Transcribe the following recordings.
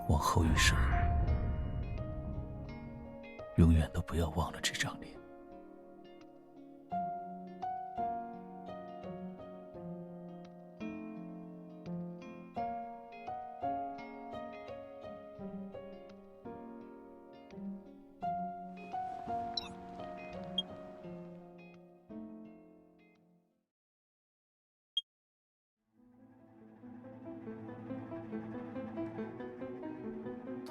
往后余生，永远都不要忘了这张脸。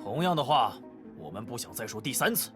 同样的话，我们不想再说第3次。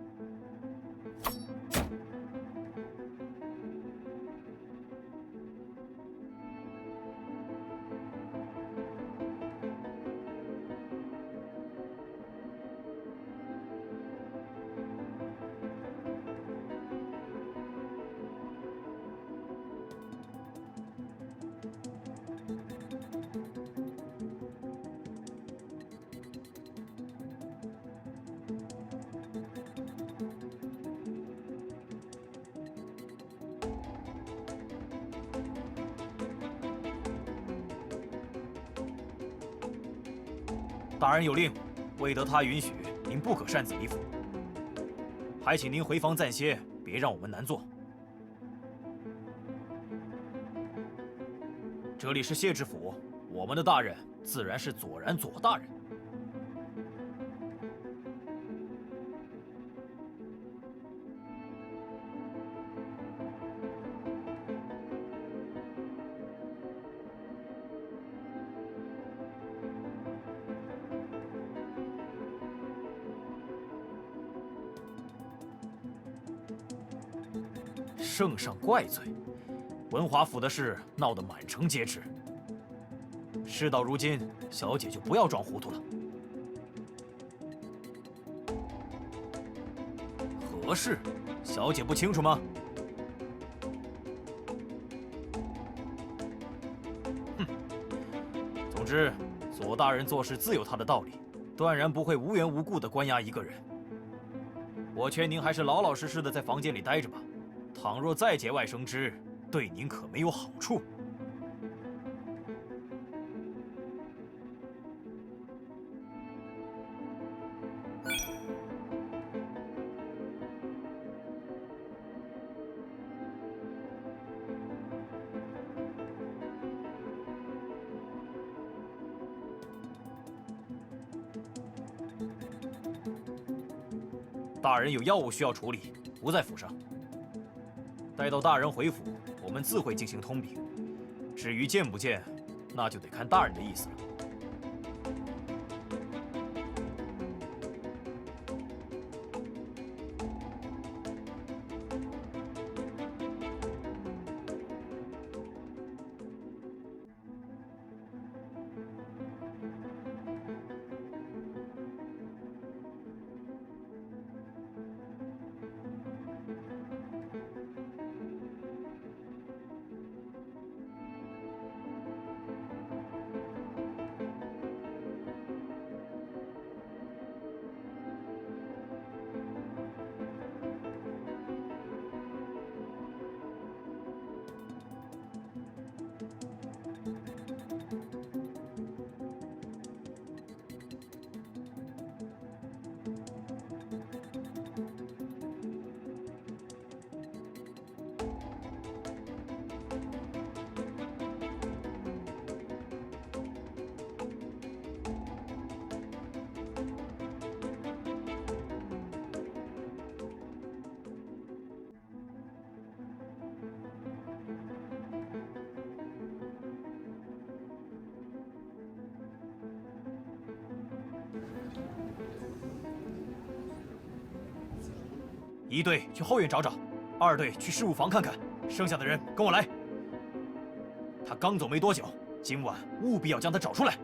大人有令，未得他允许，您不可擅自离府。还请您回房暂歇，别让我们难做。这里是谢知府，我们的大人自然是左然左大人。圣上怪罪，文华府的事闹得满城皆知。事到如今，小姐就不要装糊涂了。何事？小姐不清楚吗？哼！总之，左大人做事自有他的道理，断然不会无缘无故地关押一个人。我劝您还是老老实实的在房间里待着吧。倘若再节外生枝，对您可没有好处。大人有要务需要处理，不在府上。待到大人回府，我们自会进行通禀。至于见不见，那就得看大人的意思了。1队去后院找找，2队去事务房看看，剩下的人跟我来。他刚走没多久，今晚务必要将他找出来。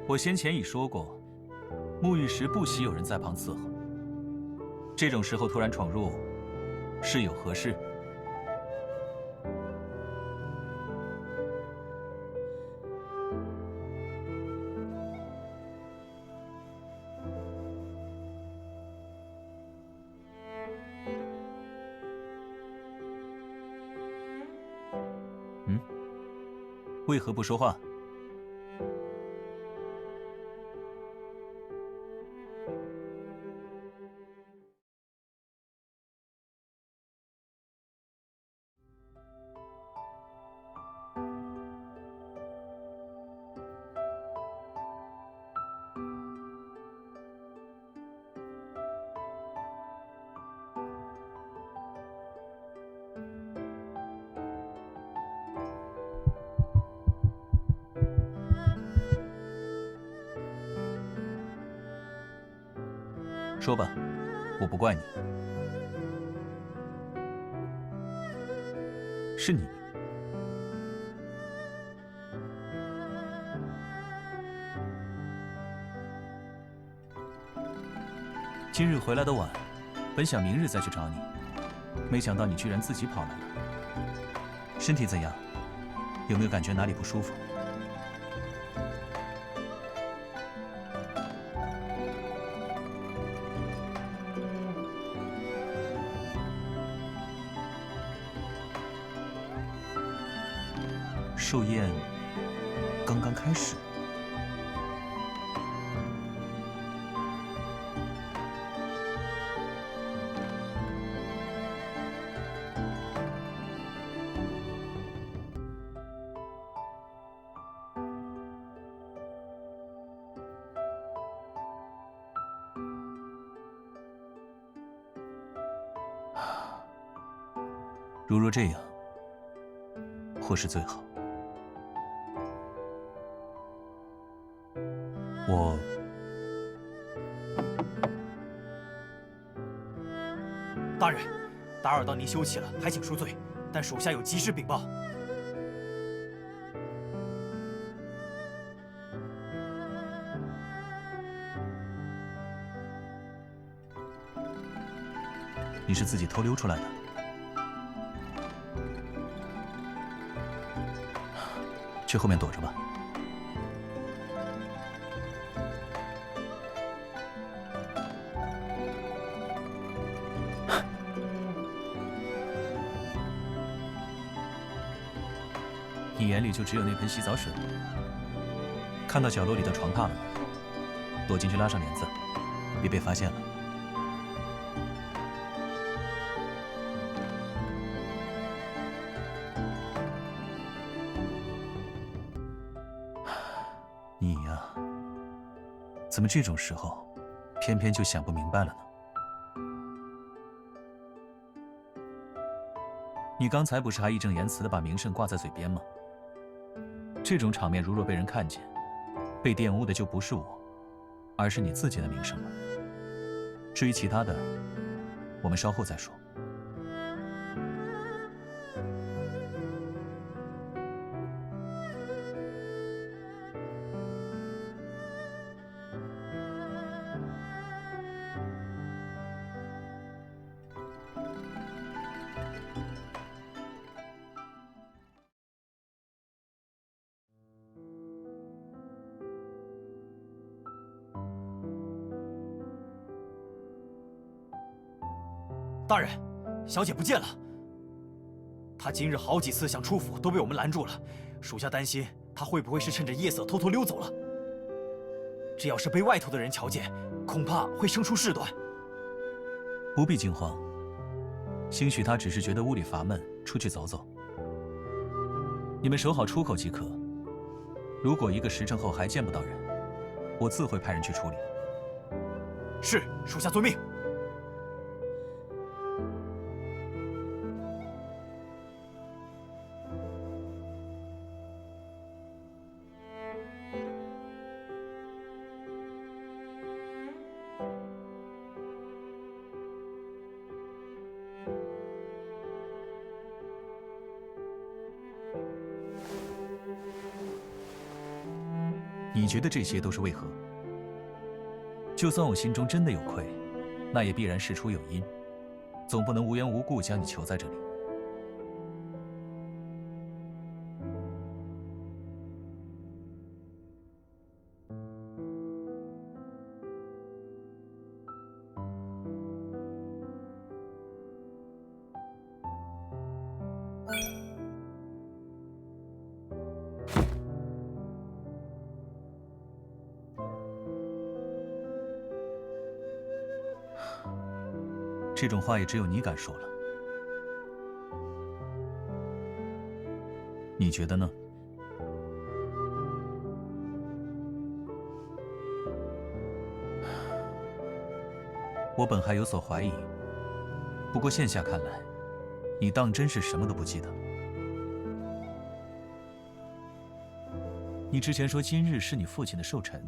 我先前已说过，沐浴时不喜有人在旁伺候。这种时候突然闯入，是有何事？为何不说话？说吧，我不怪你。是你。今日回来的晚，本想明日再去找你，没想到你居然自己跑来了。身体怎样？有没有感觉哪里不舒服？寿宴刚刚开始。如若这样，或是最好。我大人，打扰到您休息了，还请恕罪。但属下有急事禀报。你是自己偷溜出来的？去后面躲着吧。你眼里就只有那盆洗澡水？看到角落里的床榻了吗？躲进去拉上帘子，别被发现了。你呀，怎么这种时候，偏偏就想不明白了呢？你刚才不是还义正言辞地把名胜挂在嘴边吗？这种场面如若被人看见，被玷污的就不是我，而是你自己的名声了。至于其他的，我们稍后再说。大人，小姐不见了。她今日好几次想出府，都被我们拦住了。属下担心她会不会是趁着夜色偷偷溜走了。这要是被外头的人瞧见，恐怕会生出事端。不必惊慌，兴许她只是觉得屋里乏闷，出去走走。你们守好出口即可。如果1个时辰后还见不到人，我自会派人去处理。是，属下遵命。你觉得这些都是为何？就算我心中真的有愧，那也必然事出有因，总不能无缘无故将你囚在这里。这种话也只有你敢说了，你觉得呢？我本还有所怀疑，不过现下看来，你当真是什么都不记得了。你之前说今日是你父亲的寿辰。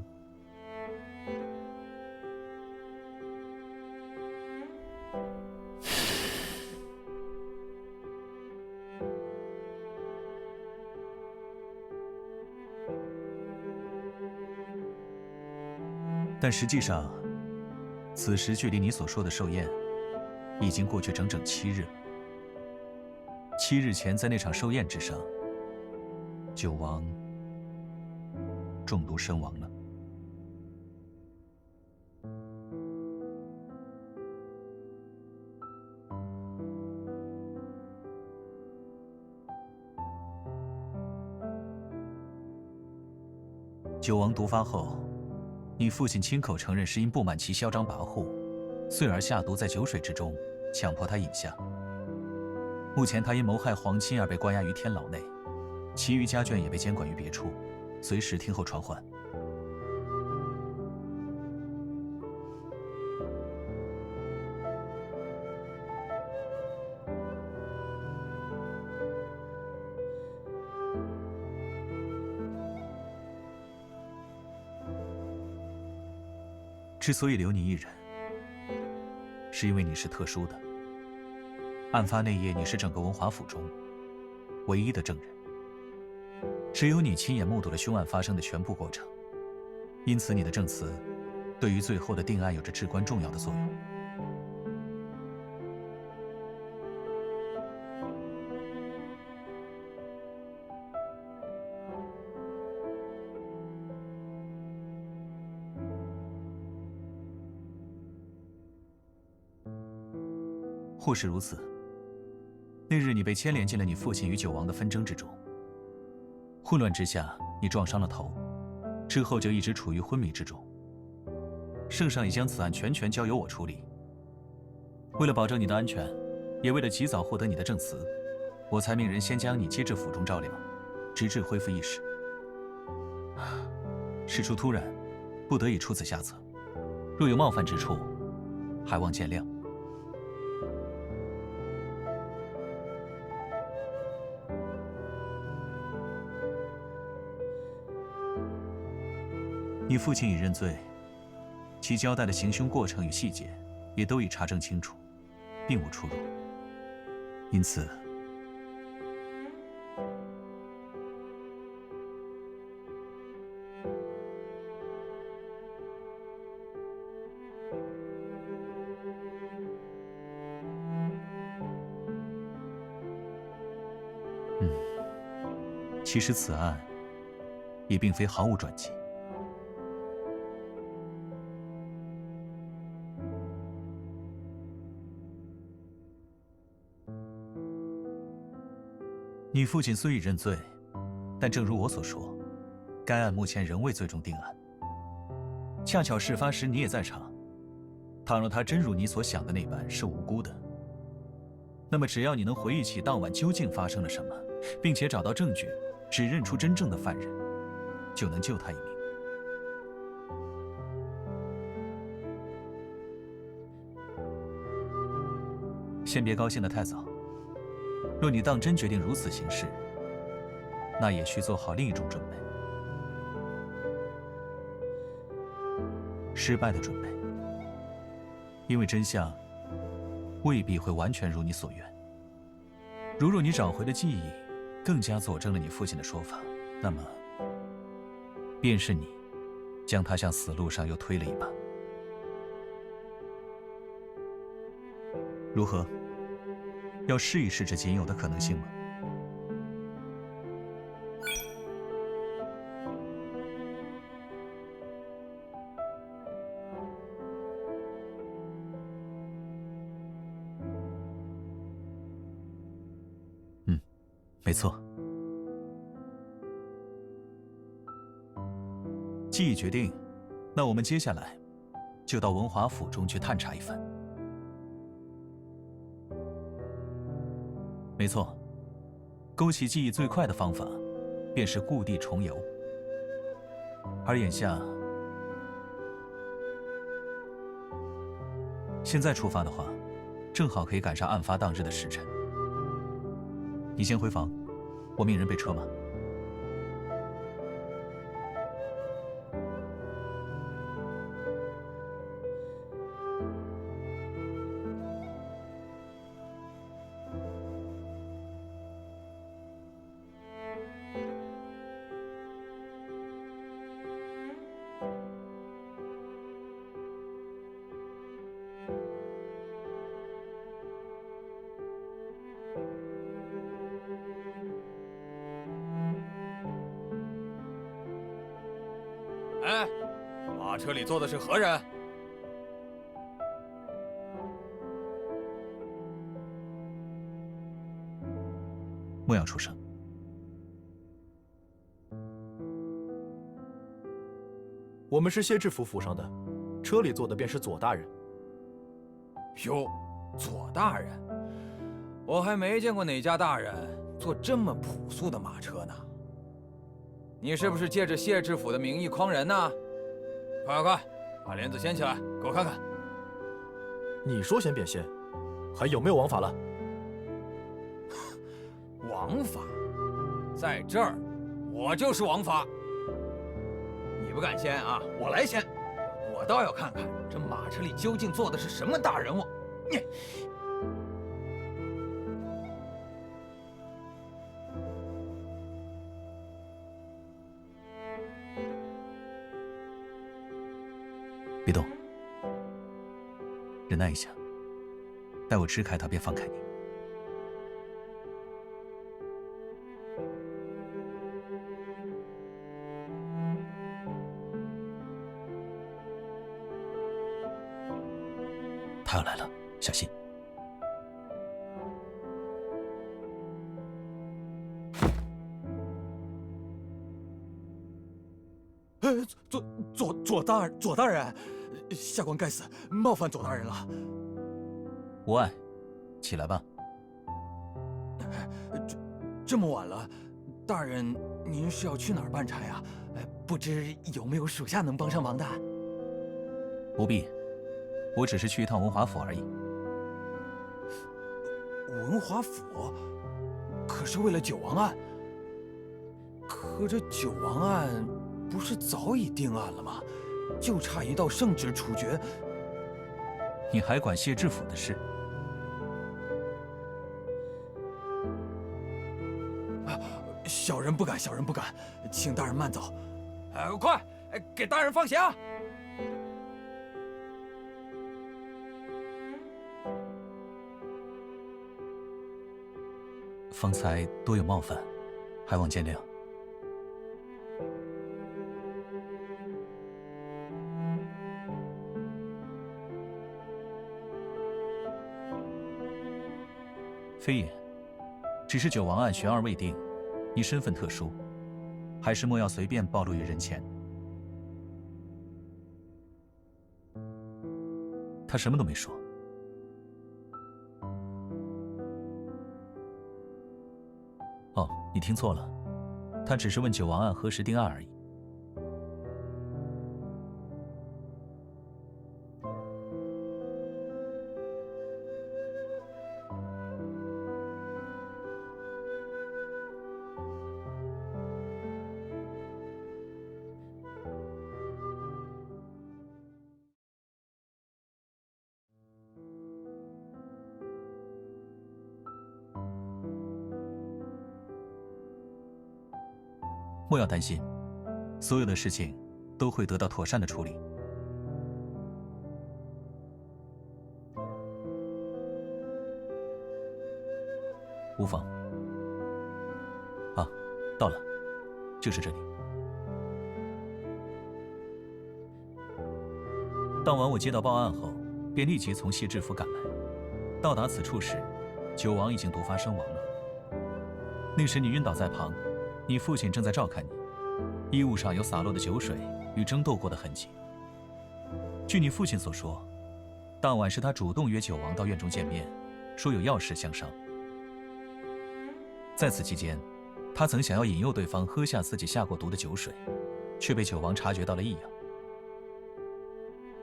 但实际上，此时距离你所说的寿宴，已经过去整整7日了。7日前，在那场寿宴之上，九王中毒身亡了。九王毒发后，你父亲亲口承认是因不满其嚣张跋扈，遂而下毒在酒水之中，强迫他饮下。目前他因谋害皇亲而被关押于天牢内，其余家眷也被监管于别处，随时听候传唤。之所以留你一人，是因为你是特殊的。案发那夜，你是整个文华府中唯一的证人，只有你亲眼目睹了凶案发生的全部过程，因此你的证词对于最后的定案有着至关重要的作用。或是如此，那日你被牵连进了你父亲与九王的纷争之中，混乱之下你撞伤了头，之后就一直处于昏迷之中。圣上已将此案全权交由我处理。为了保证你的安全，也为了及早获得你的证词，我才命人先将你接至府中照料，直至恢复意识。事出突然，不得已出此下策，若有冒犯之处，还望见谅。你父亲已认罪，其交代的行凶过程与细节也都已查证清楚，并无出入。因此，其实此案也并非毫无转机。你父亲虽已认罪，但正如我所说，该案目前仍未最终定案。恰巧事发时你也在场，倘若他真如你所想的那般是无辜的，那么只要你能回忆起当晚究竟发生了什么，并且找到证据，指认出真正的犯人，就能救他一命。先别高兴得太早。若你当真决定如此行事，那也需做好另一种准备，失败的准备。因为真相未必会完全如你所愿。若你找回了记忆，更加佐证了你父亲的说法，那么便是你将他向死路上又推了一把。如何？要试一试这仅有的可能性吗？没错。既已决定，那我们接下来就到文华府中去探查一番。没错，勾起记忆最快的方法，便是故地重游。而眼下，现在出发的话，正好可以赶上案发当日的时辰。你先回房，我命人备车马。哎，马车里坐的是何人？莫要出声。我们是谢知府府上的，车里坐的便是左大人。哟，左大人，我还没见过哪家大人坐这么朴素的马车呢。你是不是借着谢知府的名义诓人呢？快快快，把帘子掀起来，给我看看。你说掀便掀，还有没有王法了？王法，在这儿，我就是王法。你不敢掀啊，我来掀。我倒要看看这马车里究竟坐的是什么大人物。你。别动，忍耐一下，待我支开他，便放开你。他要来了，小心！左大人，下官该死，冒犯左大人了。无碍，起来吧。这么晚了，大人您是要去哪儿办差呀？不知有没有属下能帮上忙的？不必，我只是去一趟文华府而已。文华府？可是为了九王案。可这九王案不是早已定案了吗？就差一道圣旨处决。你还管谢知府的事？小人不敢，小人不敢，请大人慢走。快，给大人放鞋啊！方才多有冒犯，还望见谅。非也，只是九王案悬而未定，你身份特殊，还是莫要随便暴露于人前。他什么都没说。哦，你听错了，他只是问九王案何时定案而已。莫要担心，所有的事情都会得到妥善的处理。无妨。啊，到了，就是这里。当晚我接到报案后，便立即从谢志府赶来。到达此处时，九王已经毒发身亡了。那时你晕倒在旁，你父亲正在照看你，衣物上有洒落的酒水与争斗过的痕迹。据你父亲所说，当晚是他主动约九王到院中见面，说有要事相商。在此期间，他曾想要引诱对方喝下自己下过毒的酒水，却被九王察觉到了异样。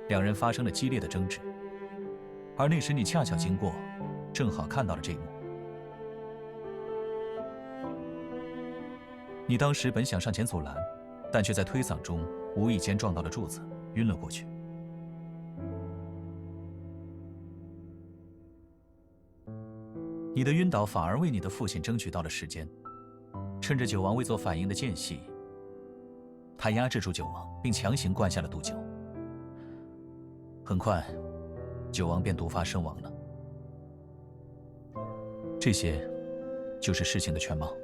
两人发生了激烈的争执，而那时你恰巧经过，正好看到了这一幕。你当时本想上前阻拦，但却在推搡中无意间撞到了柱子，晕了过去。你的晕倒反而为你的父亲争取到了时间，趁着九王未做反应的间隙，他压制住九王，并强行灌下了毒酒。很快，九王便毒发身亡了。这些，就是事情的全貌。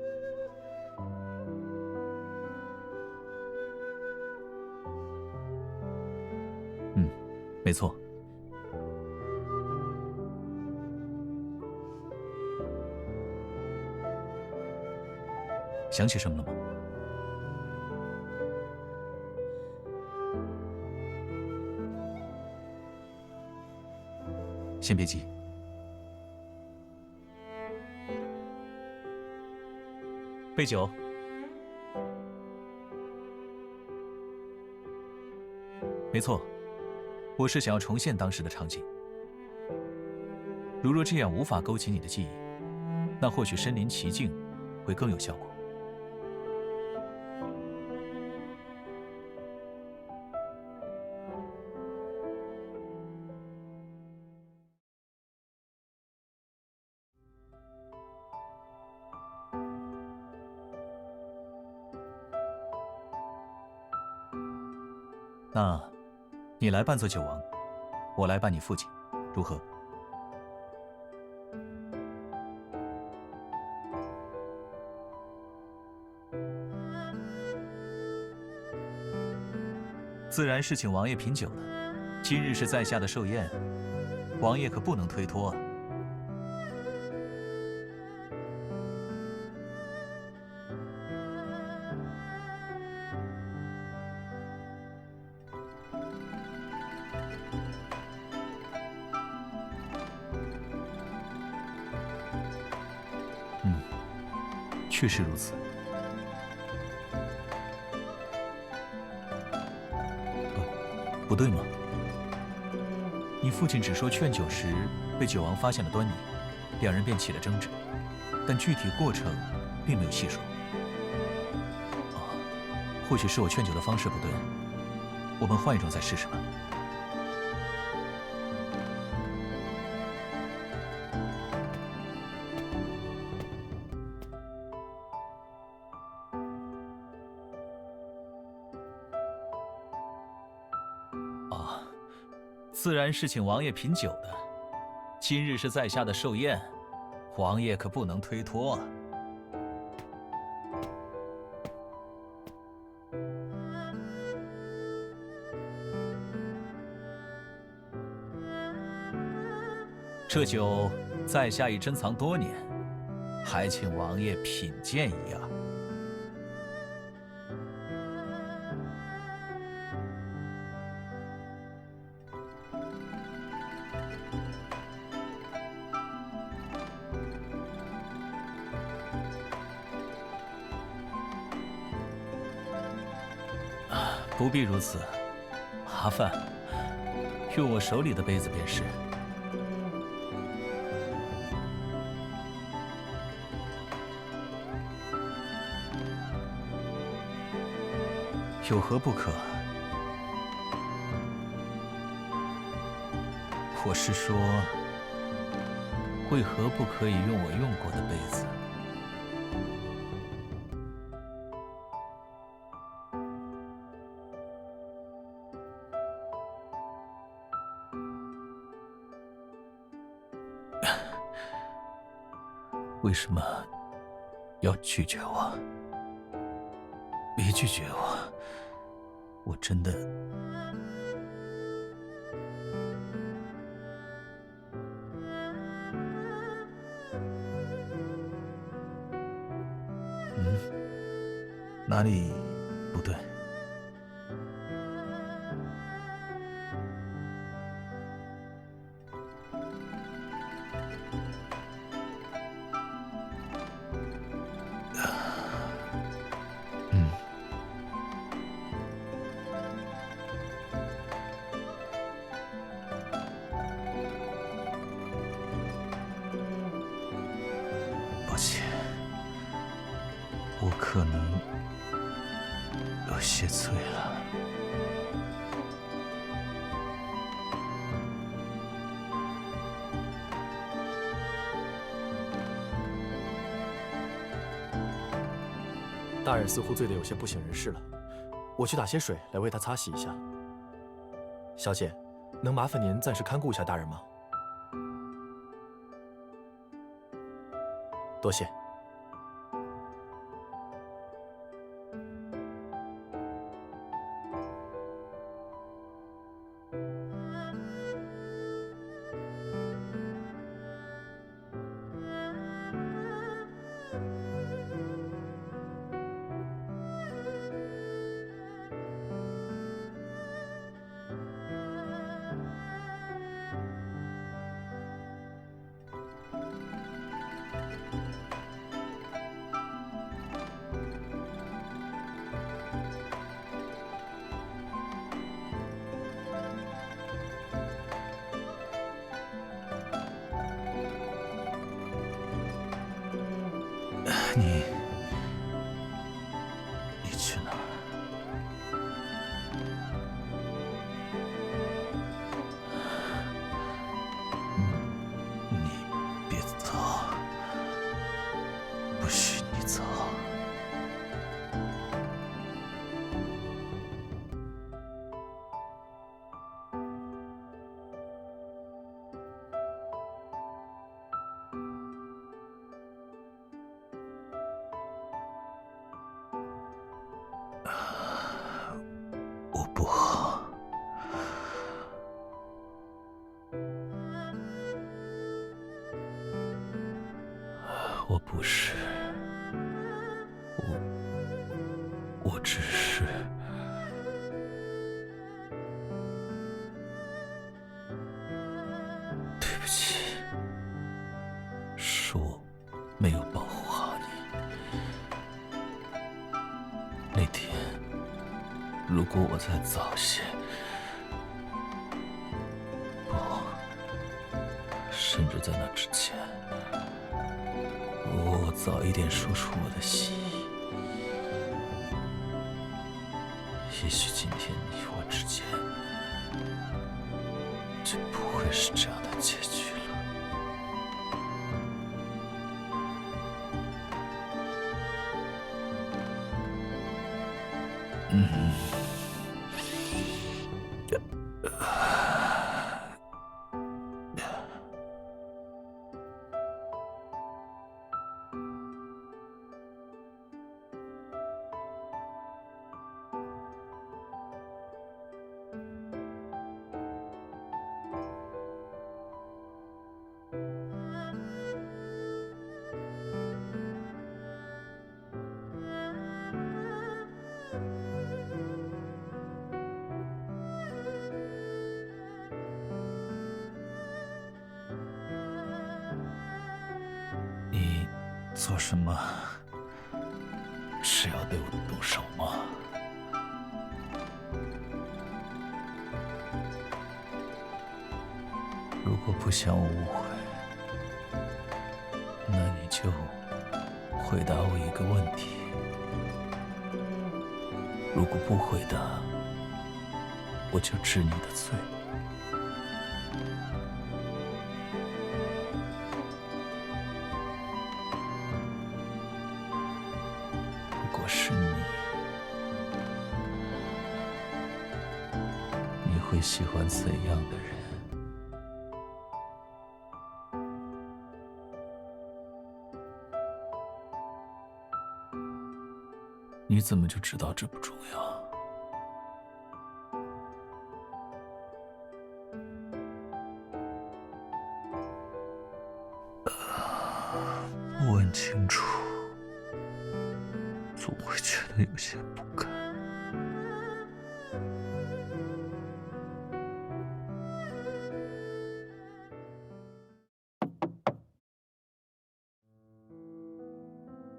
没错。想起什么了吗？先别急。杯酒。没错，我是想要重现当时的场景。如若这样无法勾起你的记忆，那或许身临其境会更有效果。那，你来扮作九王，我来扮你父亲，如何？自然是请王爷品酒的，今日是在下的寿宴，王爷可不能推脱。确实如此。不对吗？你父亲只说劝酒时被九王发现了端倪，两人便起了争执，但具体过程并没有细说。或许是我劝酒的方式不对，我们换一种再试试吧。自然是请王爷品酒的，今日是在下的寿宴，王爷可不能推脱。这酒在下已珍藏多年，还请王爷品鉴一二。不必如此，麻烦用我手里的杯子便是。有何不可？我是说，为何不可以用我用过的杯子？为什么要拒绝我？别拒绝我，我真的……哪里不对？抱歉，我可能有些醉了。大人似乎醉得有些不省人事了，我去打些水来为他擦洗一下。小姐，能麻烦您暂时看顾一下大人吗？多谢。你去哪儿？你别走，不许你走。我不好，我不是，我只是，对不起，是我没有保护好你。那天，如果我再早些，不，甚至在那之前，如果我早一点说出我的心意，也许今天你我之间就不会是这样的结局了。你做什么？是要对我动手吗？如果不想我误会，那你就回答我一个问题。如果不回答，我就治你的罪。如果是你会喜欢怎样的人？你怎么就知道这不重要？我问清楚，总会觉得有些不甘。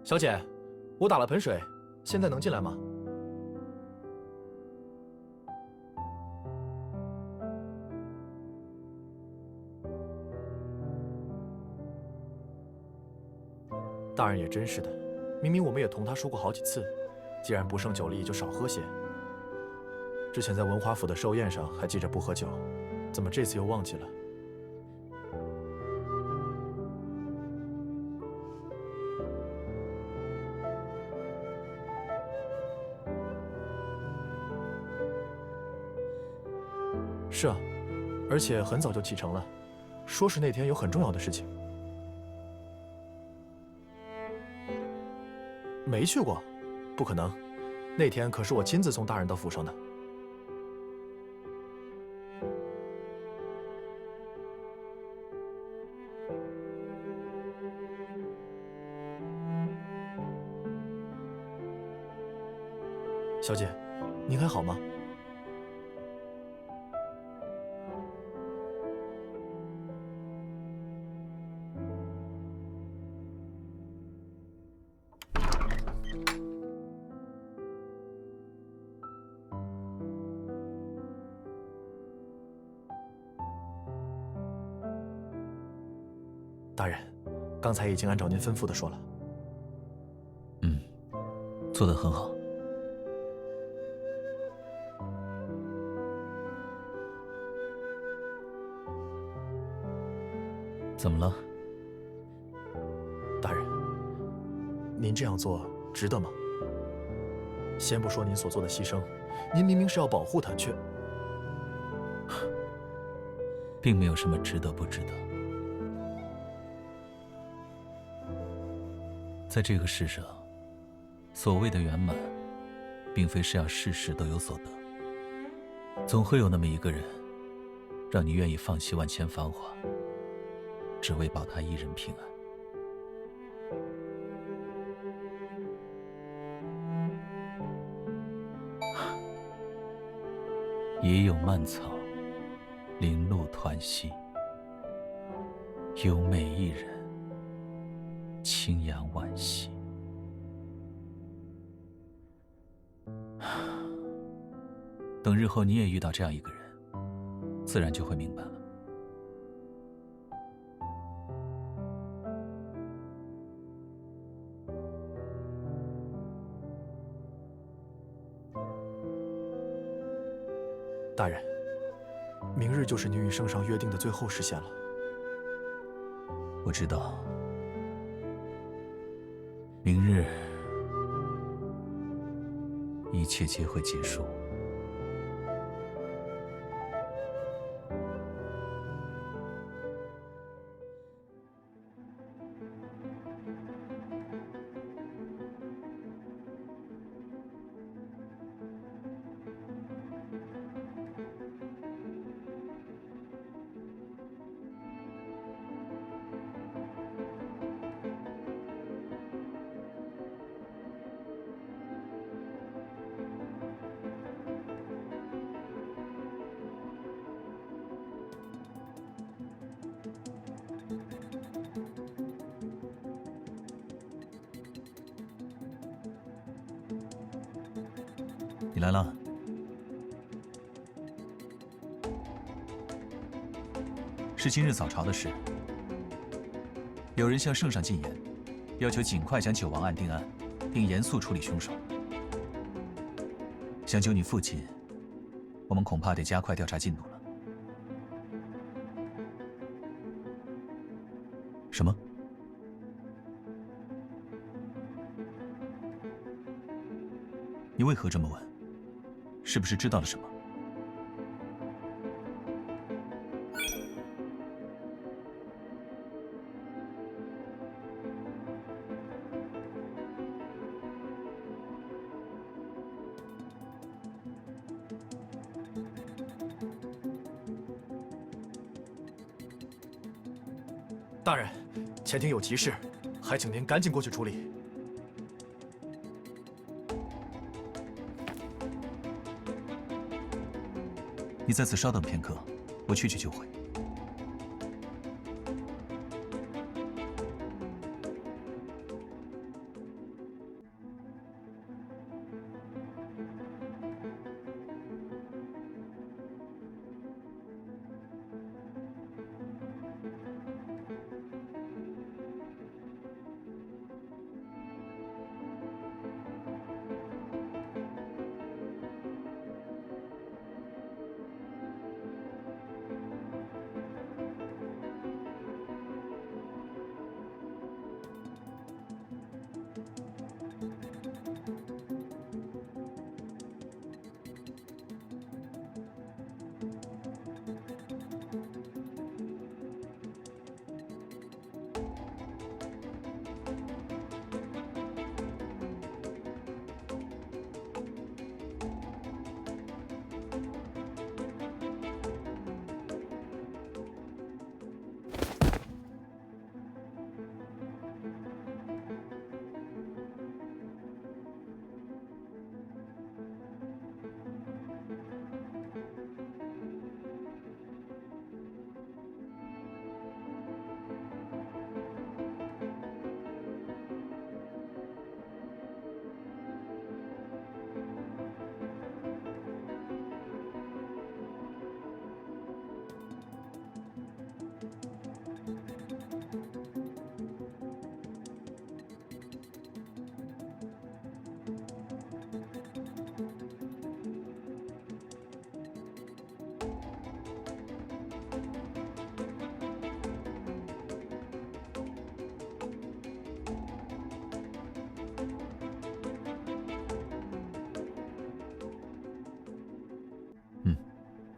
小姐，我打了盆水，现在能进来吗？大人也真是的，明明我们也同他说过好几次，既然不胜酒力，就少喝些。之前在文华府的寿宴上还记着不喝酒，怎么这次又忘记了？是啊，而且很早就启程了，说是那天有很重要的事情。没去过，不可能，那天可是我亲自送大人到府上的。小姐，您还好吗？大人，刚才已经按照您吩咐的说了。做得很好。怎么了？大人，您这样做值得吗？先不说您所做的牺牲，您明明是要保护他，却……并没有什么值得不值得。在这个世上，所谓的圆满，并非是要事事都有所得。总会有那么一个人，让你愿意放弃万千繁华，只为保他一人平安。也有蔓草，零露团兮，有美一人，清扬惋惜。等日后你也遇到这样一个人，自然就会明白了。大人，明日就是您与圣上约定的最后时限了。我知道，明日一切皆会结束。你来了。是今日早朝的事，有人向圣上进言，要求尽快将九王案定案，并严肃处理凶手。想救你父亲，我们恐怕得加快调查进度了。什么？你为何这么问？是不是知道了什么？大人，前庭有急事，还请您赶紧过去处理。你在此稍等片刻，我去就回。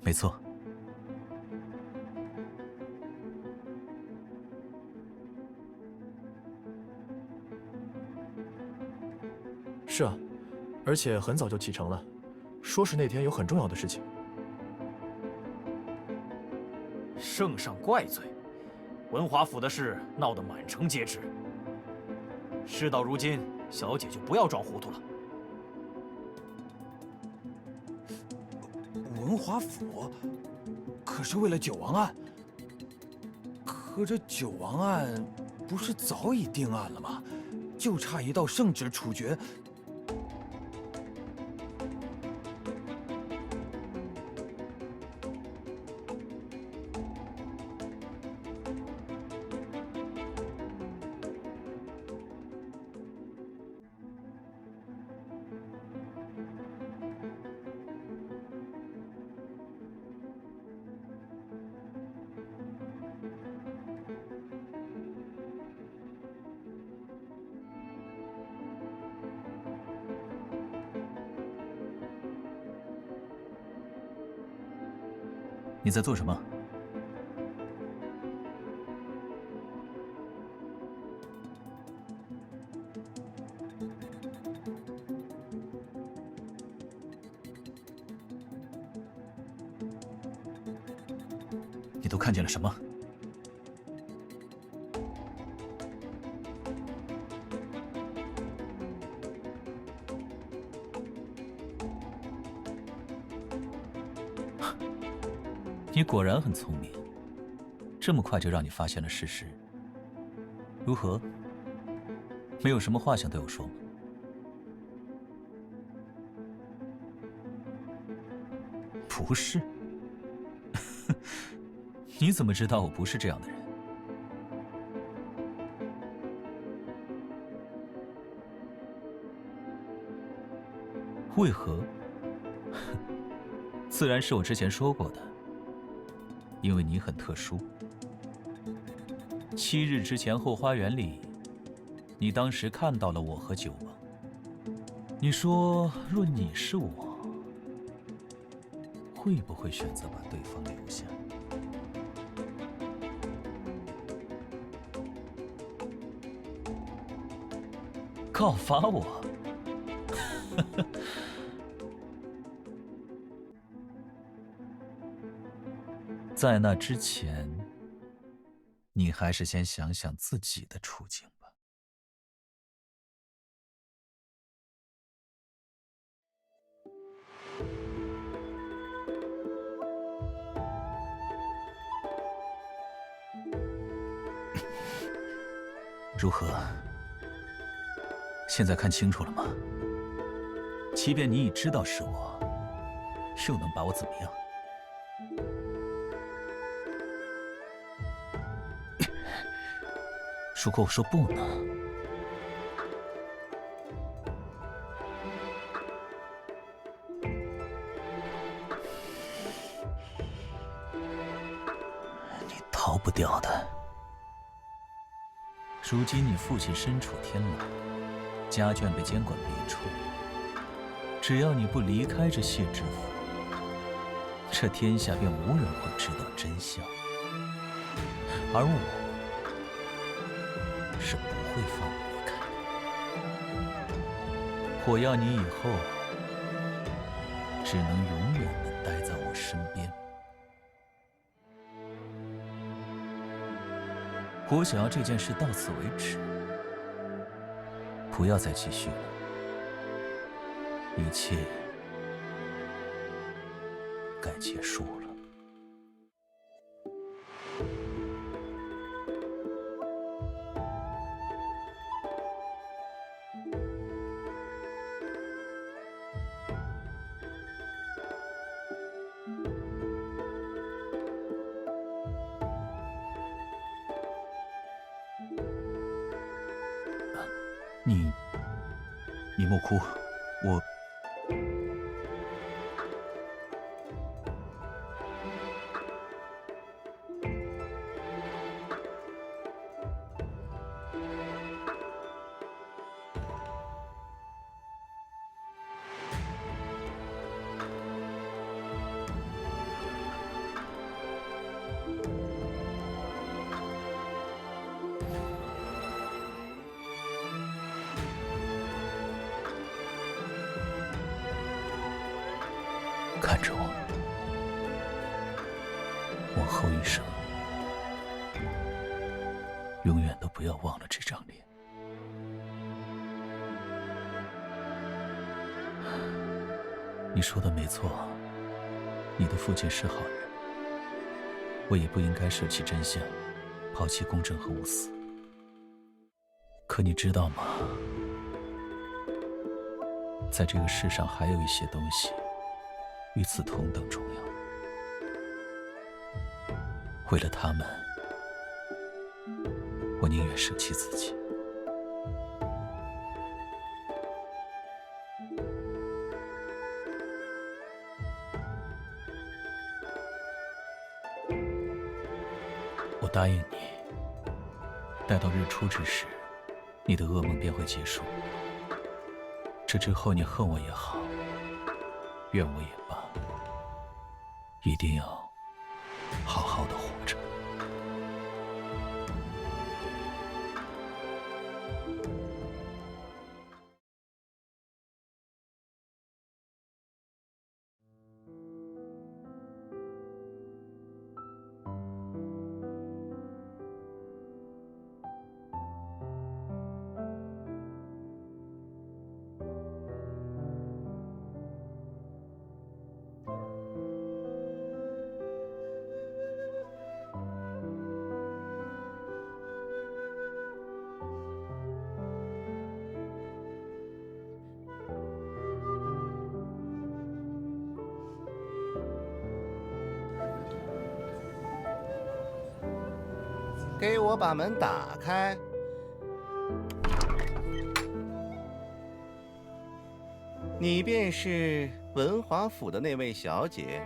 没错。是啊，而且很早就启程了，说是那天有很重要的事情。圣上怪罪，文华府的事闹得满城皆知。事到如今，小姐就不要装糊涂了。文华府可是为了九王案，可这九王案不是早已定案了吗？就差一道圣旨处决。你在做什么？你都看见了什么？你果然很聪明，这么快就让你发现了事实。如何？没有什么话想对我说吗？不是？你怎么知道我不是这样的人？为何？自然是我之前说过的。因为你很特殊。7日之前后花园里，你当时看到了我和九王。你说，若你是我，会不会选择把对方留下？告发我？在那之前，你还是先想想自己的处境吧。如何？现在看清楚了吗？即便你已知道是我，又能把我怎么样？如果我说不呢？你逃不掉的。如今你父亲身处天牢，家眷被监管别处，只要你不离开这谢知府，这天下便无人会知道真相。而我是不会放你离开的。我要你以后只能永远地待在我身边。我想要这件事到此为止，不要再继续了，一切该结束了。你莫哭，我。看着我，往后一生，永远都不要忘了这张脸。你说的没错，你的父亲是好人，我也不应该舍弃真相，抛弃公正和无私。可你知道吗？在这个世上还有一些东西与此同等重要。为了他们，我宁愿舍弃自己。我答应你，待到日出之时，你的噩梦便会结束。这之后，你恨我也好，怨我也罢，一定要好好的活着。给我把门打开。你便是文华府的那位小姐？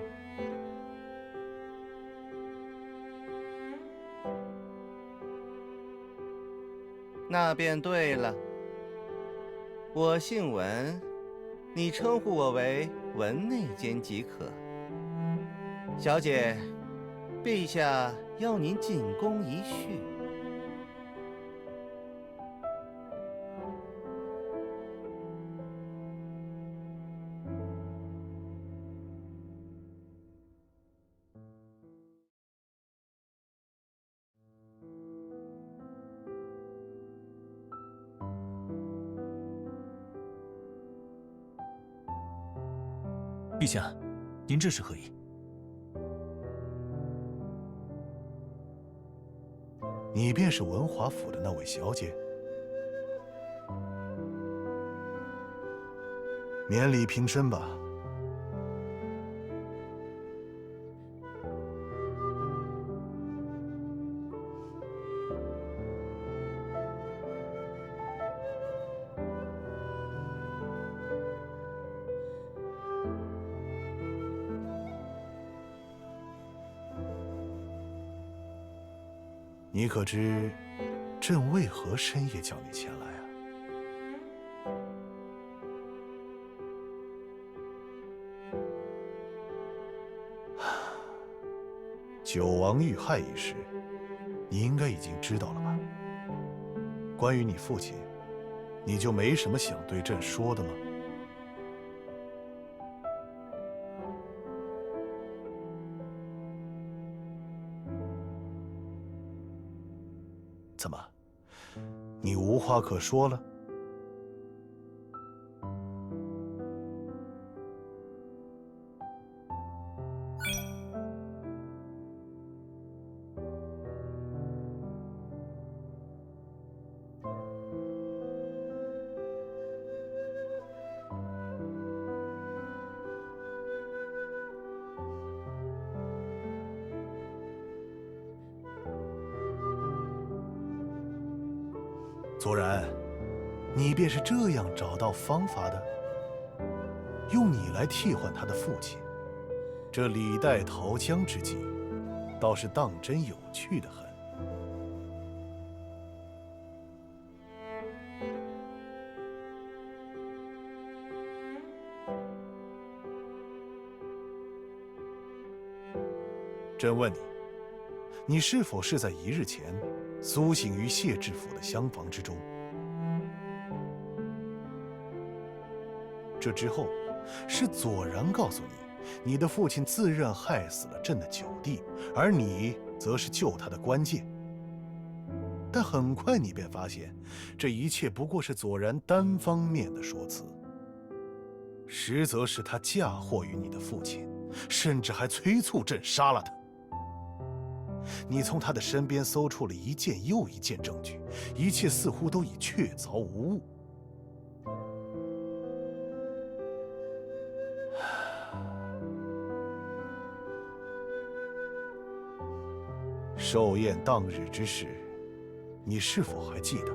那便对了。我姓文，你称呼我为文内监即可。小姐，陛下要您进宫一叙。陛下，您这是何意？你便是文华府的那位小姐？免礼平身吧。你可知，朕为何深夜叫你前来啊？九王遇害一事，你应该已经知道了吧？关于你父亲，你就没什么想对朕说的吗？怎么，你无话可说了？左然，你便是这样找到方法的？用你来替换他的父亲，这李代桃僵之计，倒是当真有趣的很。朕问你，你是否是在1日前苏醒于谢知府的厢房之中？这之后，是左然告诉你，你的父亲自认害死了朕的九弟，而你则是救他的关键。但很快你便发现，这一切不过是左然单方面的说辞，实则是他嫁祸于你的父亲，甚至还催促朕杀了他。你从他的身边搜出了一件又一件证据，一切似乎都已确凿无误。寿宴当日之事，你是否还记得？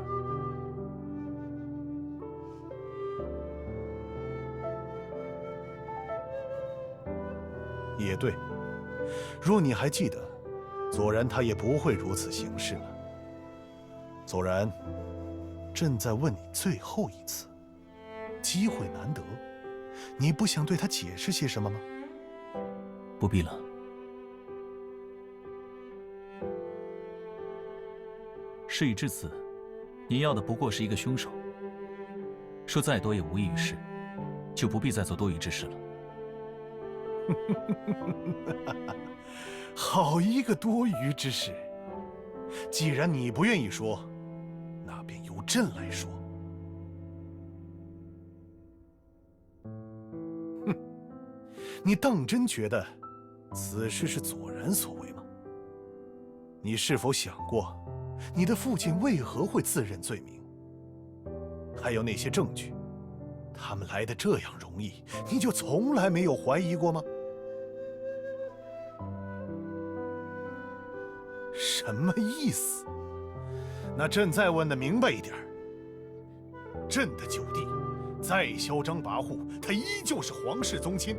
也对，若你还记得，左然他也不会如此行事了。左然，朕再问你最后一次，机会难得，你不想对他解释些什么吗？不必了。事已至此，您要的不过是一个凶手。说再多也无益于事，就不必再做多余之事了。好一个多余之事！既然你不愿意说，那便由朕来说。哼，你当真觉得此事是左然所为吗？你是否想过，你的父亲为何会自认罪名？还有那些证据，他们来得这样容易，你就从来没有怀疑过吗？什么意思？那朕再问的明白一点，朕的九弟再嚣张跋扈，他依旧是皇室宗亲，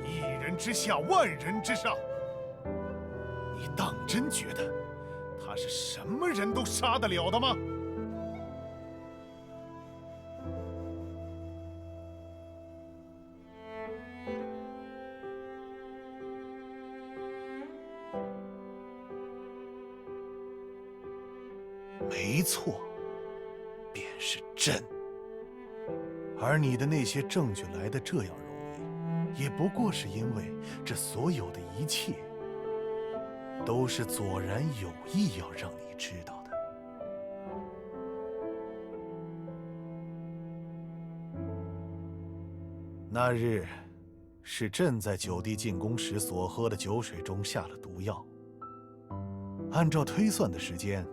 一人之下，万人之上。你当真觉得他是什么人都杀得了的吗？没错，便是朕。而你的那些证据来得这样容易，也不过是因为这所有的一切，都是左然有意要让你知道的。那日，是朕在九弟进宫时所喝的酒水中下了毒药。按照推算的时间，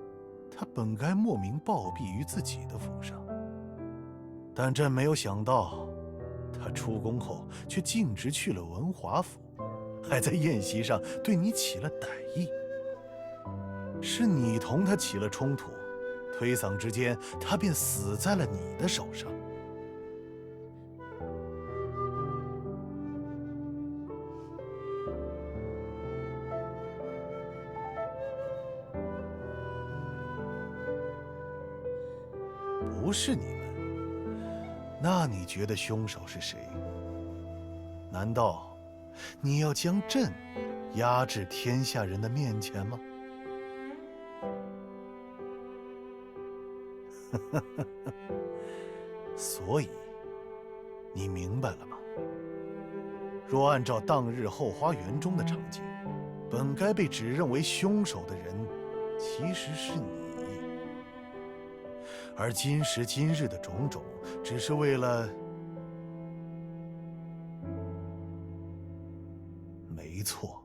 他本该莫名暴毙于自己的府上，但朕没有想到，他出宫后却径直去了文华府，还在宴席上对你起了歹意。是你同他起了冲突，推搡之间，他便死在了你的手上。不是你们，那你觉得凶手是谁？难道你要将朕压至天下人的面前吗？所以，你明白了吧？若按照当日后花园中的场景，本该被指认为凶手的人，其实是你。而今时今日的种种，只是为了……没错。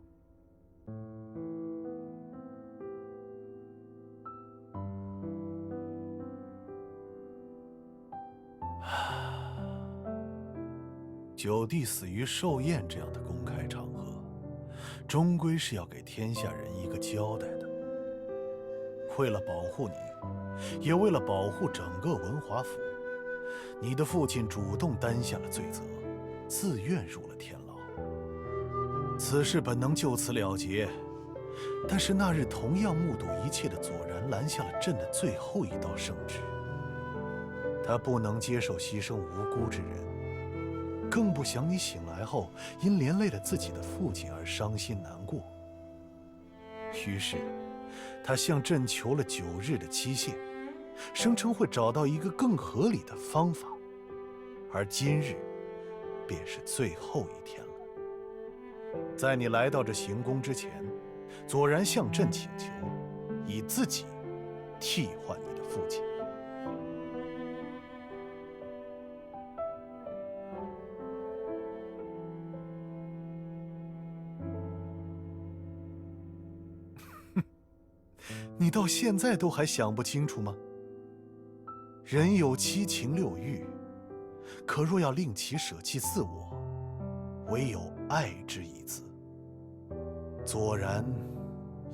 九弟死于寿宴这样的公开场合，终归是要给天下人一个交代的。为了保护你，也为了保护整个文华府，你的父亲主动担下了罪责，自愿入了天牢。此事本能就此了结，但是那日同样目睹一切的左然拦下了朕的最后一道圣旨。他不能接受牺牲无辜之人，更不想你醒来后因连累了自己的父亲而伤心难过。于是，他向朕求了9日的期限，声称会找到一个更合理的方法，而今日便是最后一天了。在你来到这行宫之前，左然向朕请求，以自己替换你的父亲。你到现在都还想不清楚吗？人有7情6欲，可若要令其舍弃自我，唯有爱之一字。左然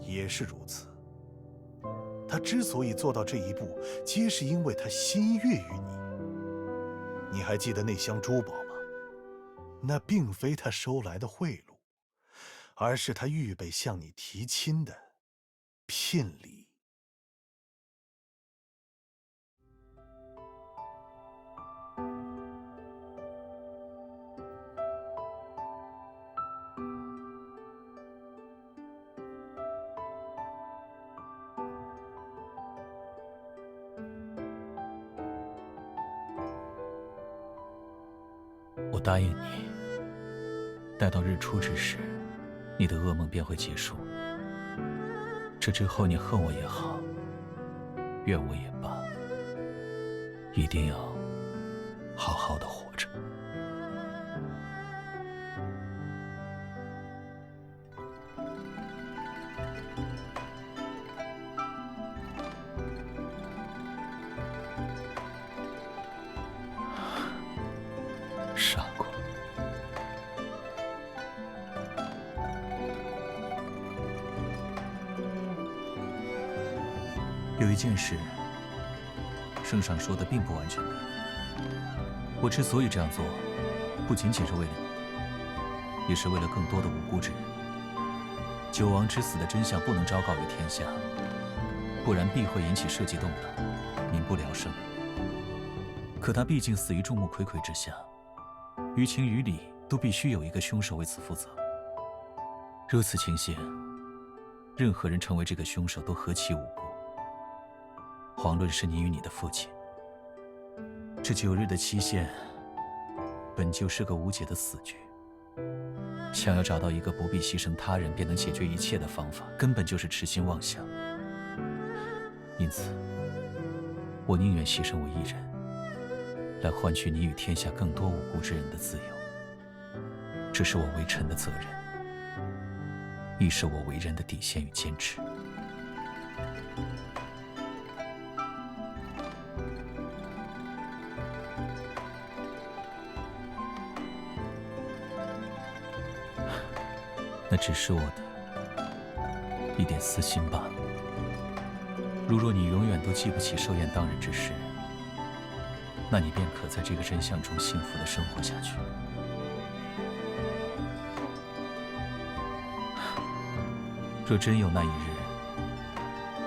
也是如此。他之所以做到这一步，皆是因为他心悦于你。你还记得那箱珠宝吗？那并非他收来的贿赂，而是他预备向你提亲的聘礼。我答应你，待到日出之时，你的噩梦便会结束。这之后，你恨我也好，怨我也罢，一定要好好的活着。傻瓜。有一件事，圣上说的并不完全对。我之所以这样做，不仅仅是为了你，也是为了更多的无辜之人。九王之死的真相不能昭告于天下，不然必会引起社稷动荡，民不聊生。可他毕竟死于众目睽睽之下。于情于理都必须有一个凶手为此负责。如此情形，任何人成为这个凶手都何其无辜。遑论是你与你的父亲。这9日的期限，本就是个无解的死局。想要找到一个不必牺牲他人便能解决一切的方法，根本就是痴心妄想。因此，我宁愿牺牲我一人，来换取你与天下更多无辜之人的自由。这是我为臣的责任，亦是我为人的底线与坚持。那只是我的一点私心罢了。如若你永远都记不起寿宴当日之事，那你便可在这个真相中幸福地生活下去。若真有那一日，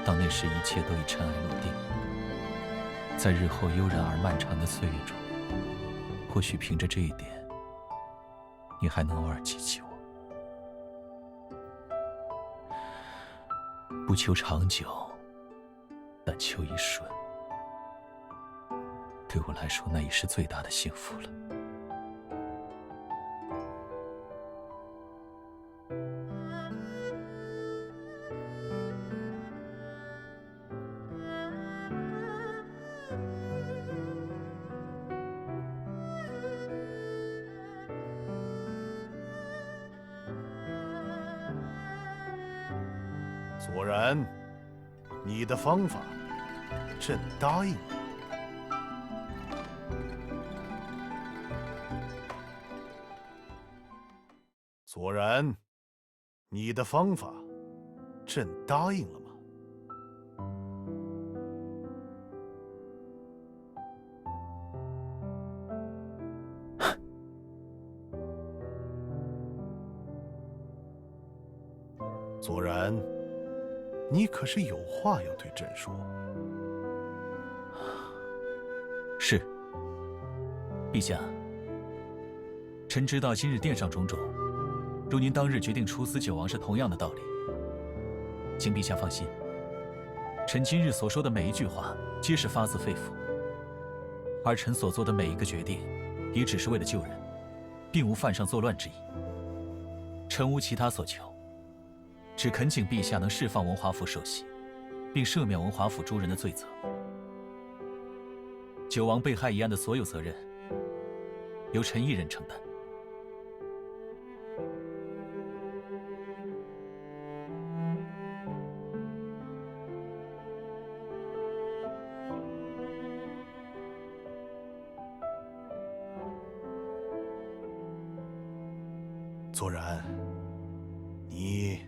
当那时一切都已尘埃落定，在日后悠然而漫长的岁月中，或许凭着这一点，你还能偶尔记起我。不求长久，但求一瞬。对我来说，那已是最大的幸福了。左然，你的方法，朕答应了。左然，你的方法，朕答应了吗？左然，你可是有话要对朕说？是，陛下。臣知道今日殿上种种，如您当日决定处死九王是同样的道理。请陛下放心，臣今日所说的每一句话，皆是发自肺腑，而臣所做的每一个决定，也只是为了救人，并无犯上作乱之意。臣无其他所求，只恳请陛下能释放文华府首席，并赦免文华府诸人的罪责。九王被害一案的所有责任，由臣一人承担。左然，你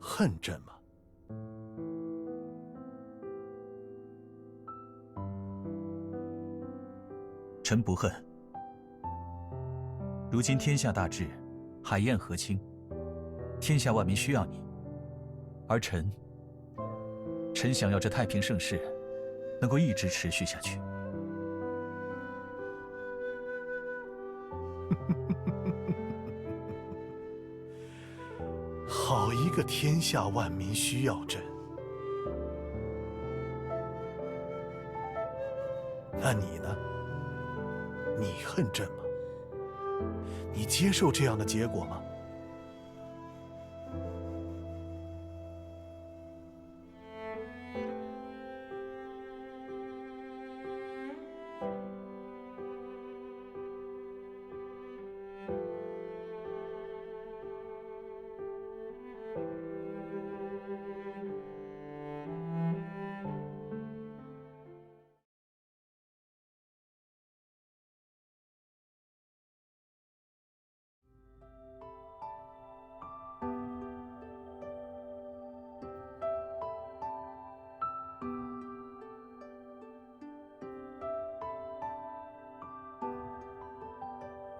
恨朕吗？臣不恨。如今天下大治，海晏河清，天下万民需要你，而臣想要这太平盛世能够一直持续下去。好一个天下万民需要朕！那你呢？你恨朕吗？你接受这样的结果吗？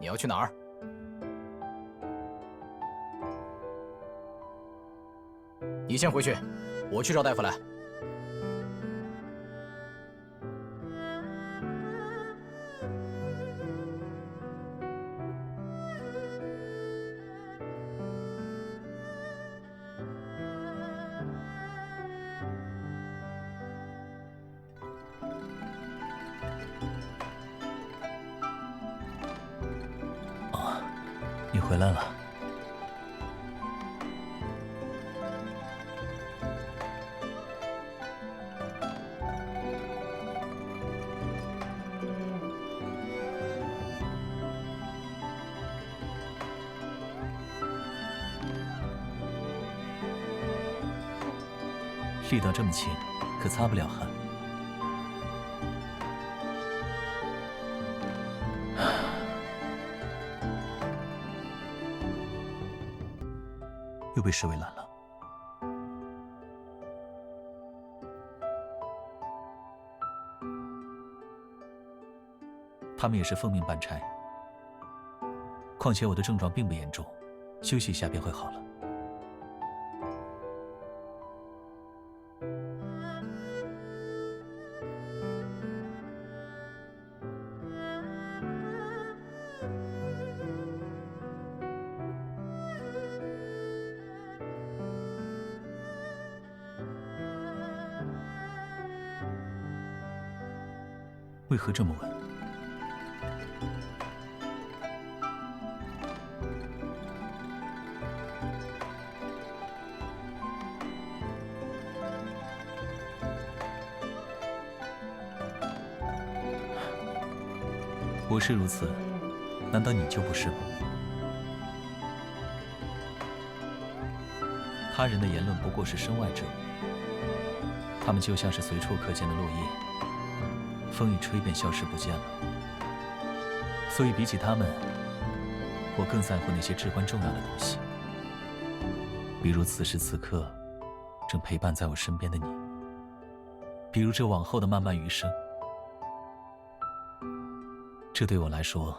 你要去哪儿？你先回去，我去找大夫来。你回来了。力道这么轻，可擦不了汗。又被侍卫拦了。他们也是奉命办差，况且我的症状并不严重，休息一下便会好了。为何这么问？我是如此，难道你就不是吗？他人的言论不过是身外之物，他们就像是随处可见的落叶，风一吹便消失不见了。所以比起他们，我更在乎那些至关重要的东西，比如此时此刻正陪伴在我身边的你，比如这往后的漫漫余生。这对我来说，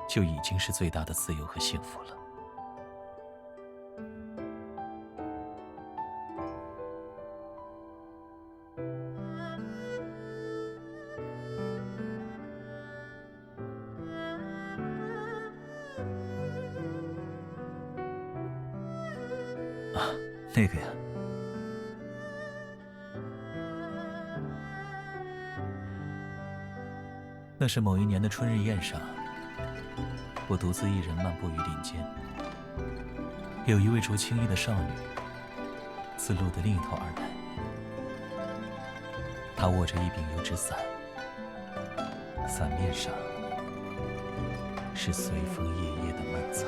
就已经是最大的自由和幸福了。啊，那个呀。那是某一年的春日宴上，我独自一人漫步于林间，有一位着青衣的少女自路的另一头而来，她握着一柄油纸伞，伞面上是随风夜夜的漫草。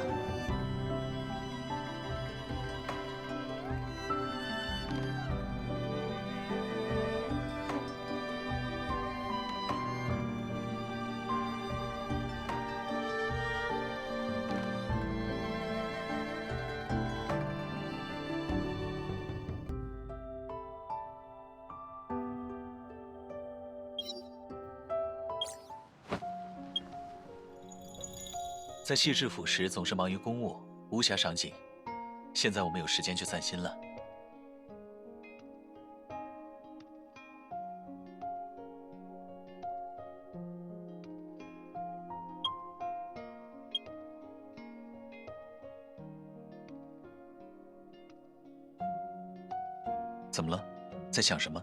在谢知府时总是忙于公务，无暇赏景。现在我们有时间去散心了。怎么了？在想什么？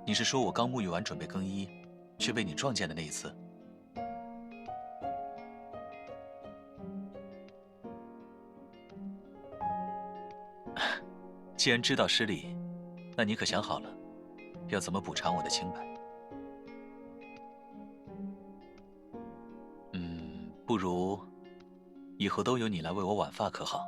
你是说我刚沐浴完准备更衣，却被你撞见的那一次？既然知道失礼，那你可想好了，要怎么补偿我的清白？不如以后都由你来为我挽发，可好？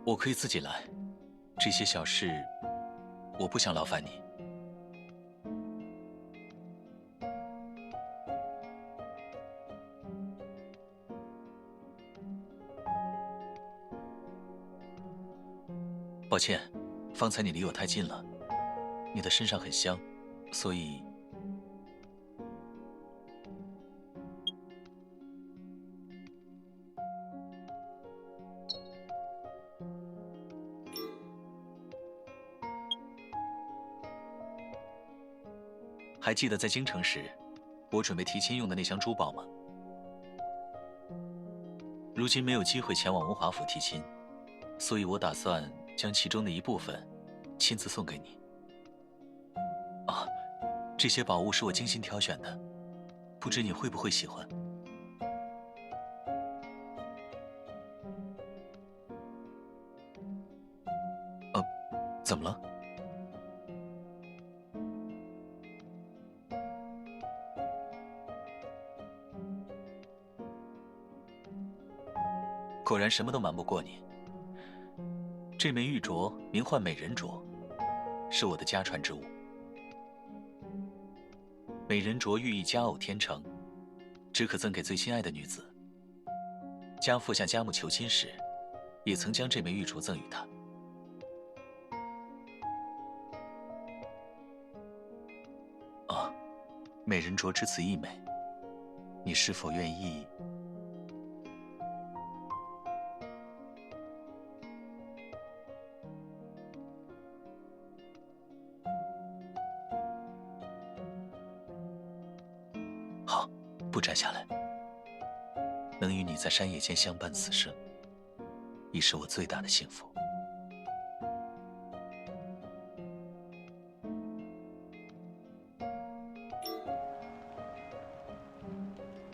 我可以自己来，这些小事，我不想劳烦你。抱歉，方才你离我太近了，你的身上很香，所以。还还记得在京城时，我准备提亲用的那箱珠宝吗？如今没有机会前往文华府提亲，所以我打算将其中的一部分亲自送给你。啊，这些宝物是我精心挑选的，不知你会不会喜欢？怎么了？果然什么都瞒不过你。这枚玉镯名唤美人镯，是我的家传之物。美人镯寓意佳偶天成，只可赠给最心爱的女子。家父向家母求亲时，也曾将这枚玉镯赠予她。啊，美人镯之此一枚，你是否愿意？好，不摘下来。能与你在山野间相伴此生，已是我最大的幸福。